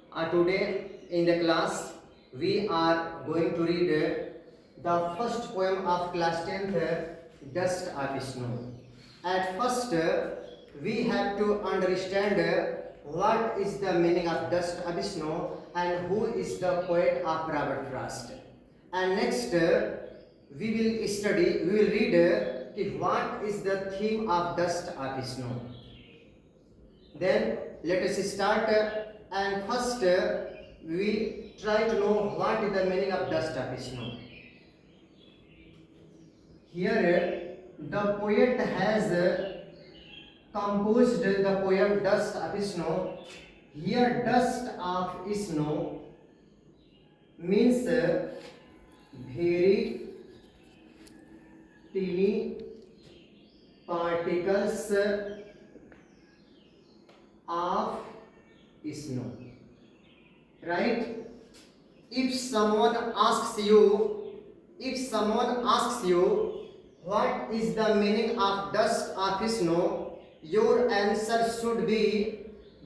Today in the class we are going to read the first poem of class 10th, Dust of Snow. At first, we have to understand what is the meaning of Dust of Snow and who is the poet of Robert Frost. And next, we will read what is the theme of Dust of Snow. Then let us start and first we try to know what is the meaning of dust of snow. Here the poet has composed the poem Dust of Snow. Here dust of snow means very teeny particles of snow, right? if someone asks you what is the meaning of dust of snow, your answer should be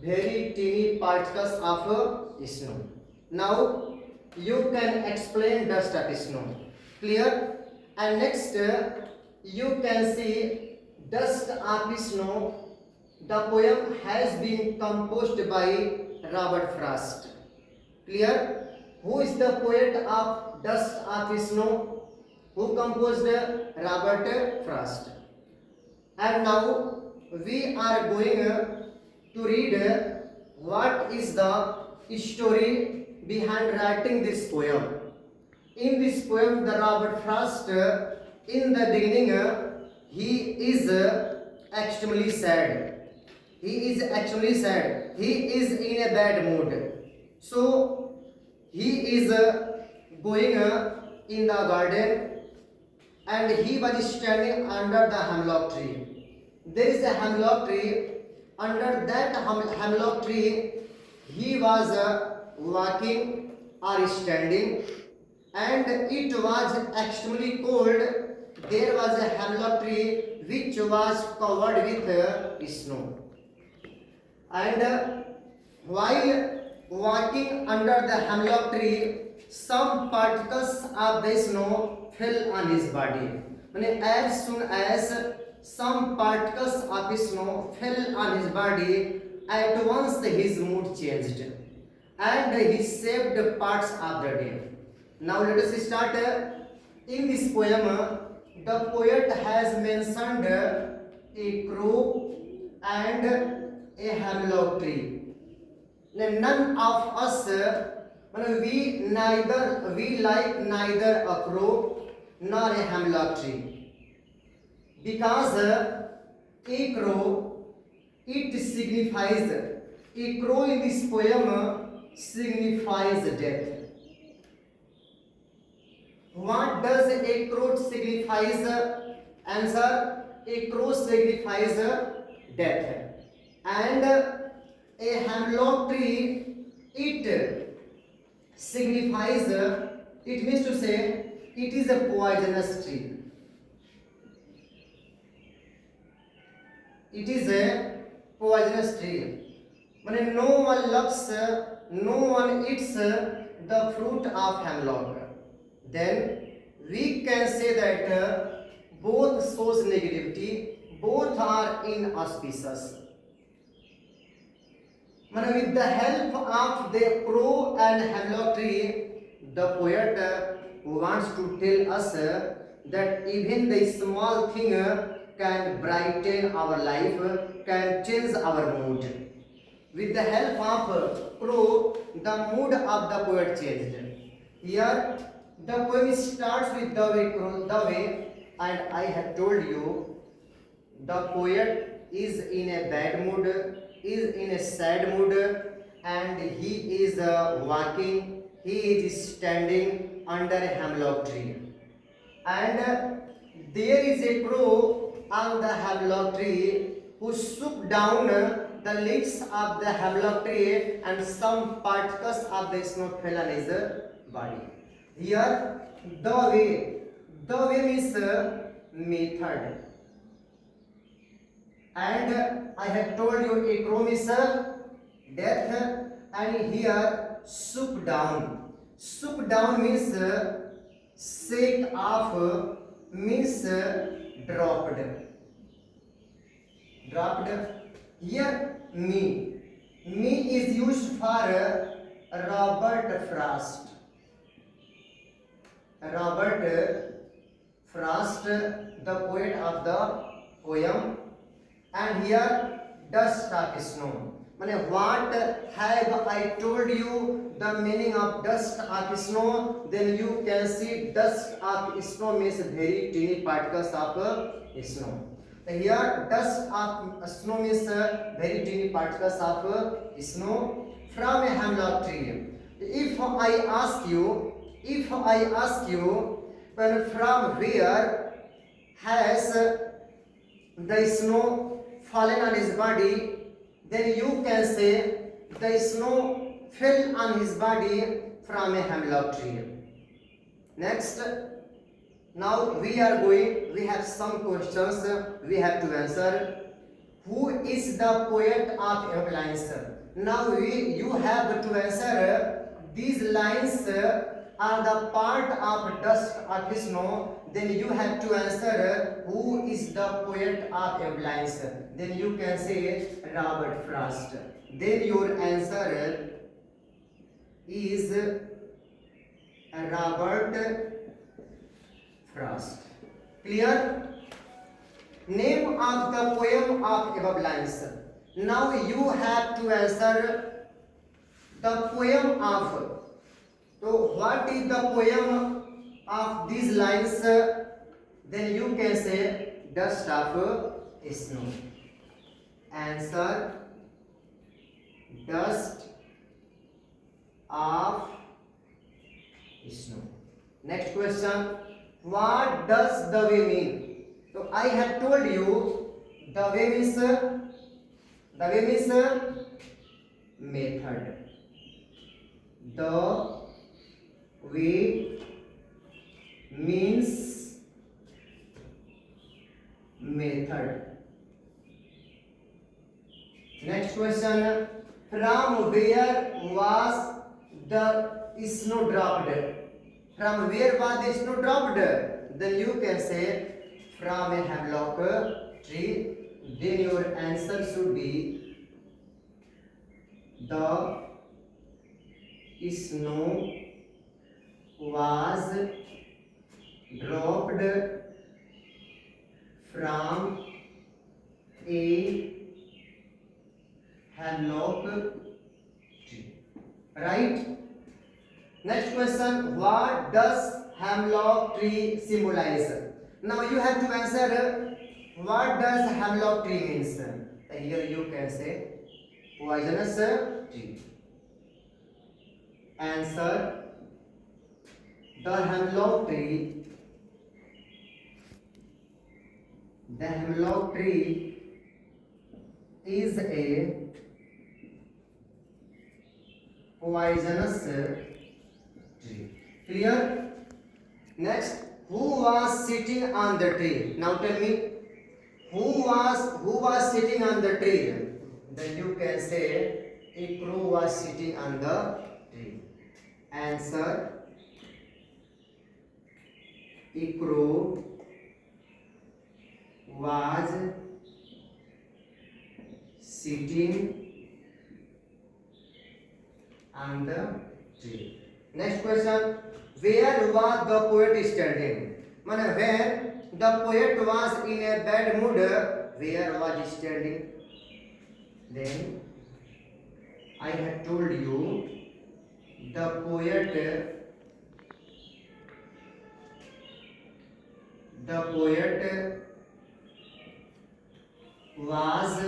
very teeny particles of snow. Now you can explain dust of snow, clear? And next you can see dust of snow. The poem has been composed by Robert Frost. Clear? Who is the poet of Dust of Snow? Who composed Robert Frost? And now we are going to read what is the story behind writing this poem. In this poem, the Robert Frost, in the beginning, he is extremely sad. He is in a bad mood. So he is going in the garden and he was standing under the hemlock tree. There is a hemlock tree. Under that hemlock tree he was walking or standing, and it was extremely cold. There was a hemlock tree which was covered with snow. And while walking under the hemlock tree, some particles of the snow fell on his body. As soon as some particles of snow fell on his body, at once his mood changed and he saved parts of the day. Now let us start. In this poem, the poet has mentioned a crow and a hemlock tree. None of us, we like neither a crow nor a hemlock tree, because a crow, it signifies, a crow in this poem signifies death. What does a crow signifies? Answer: a crow signifies death. And a hemlock tree, it signifies, it means to say it is a poisonous tree. It is a poisonous tree. When no one loves, no one eats the fruit of hemlock, then we can say that both shows negativity, both are inauspicious. With the help of the crow and hemlock tree, the poet wants to tell us that even the small thing can brighten our life, can change our mood. With the help of crow, the mood of the poet changed. Here, the poem starts with the way, and I have told you, the poet is in a bad mood, is in a sad mood, and he is walking, he is standing under a hemlock tree, and there is a crow on the hemlock tree who shook down the leaves of the hemlock tree, and some particles of the snow fell on his body. Here the way means method. And I have told you a crow is death, and here swoop down. Swoop down means shake off, means dropped. Dropped. Here me. Me is used for Robert Frost. Robert Frost, the poet of the poem, and here dust of snow. Mane, what have I told you the meaning of dust of snow? Then you can see dust of snow means very teeny particles of snow. Here dust of snow means very teeny particles of snow from a hemlock tree. If I ask you, well, from where has the snow fallen on his body, then you can say the snow fell on his body from a hemlock tree. Next, now we have some questions we have to answer. Who is the poet of Avalanche? Now you have to answer these lines are the part of dust of snow. Then you have to answer who is the poet of Avalanche. Then you can say Robert Frost. Then your answer is Robert Frost. Clear? Name of the poem of Avalanche. Now you have to answer the poem of. So what is the poem of these lines? Then you can say dust of snow. Answer dust of snow. Next question. What does the way mean? So I have told you the way means method. The way means method. Next question. From where was the snow dropped? From where was the snow dropped? Then you can say from a hemlock tree. Then your answer should be the snow was dropped from a hemlock tree. Right? Next question. What does hemlock tree symbolize? Now you have to answer what does hemlock tree means. Here you can say poisonous tree. Answer the hemlock tree is a poisonous tree. Clear? Next, who was sitting on the tree? Now tell me, who was sitting on the tree? Then you can say a crow was sitting on the tree. Answer, a crow was sitting on the tree. Next question. Where was the poet standing? When the poet was in a bad mood, where was he standing? Then I had told you the poet was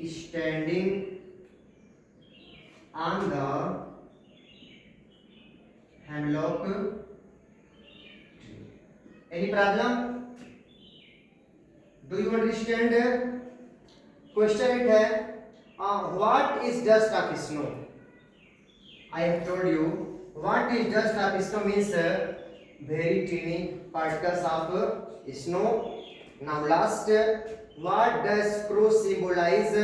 standing on the hemlock tree. Any problem? Do you understand? Question it है, what is dust of snow? I have told you what is dust of snow means very teeny particles of snow. Now last, what does crow symbolize?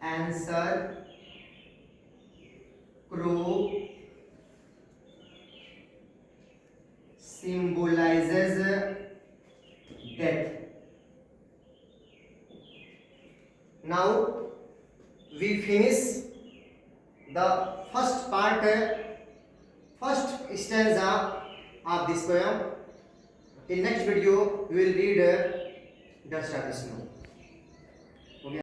answer crow symbolizes death. Now we finish the first part, first stanza of this poem. In next video we will read Dust of Snow.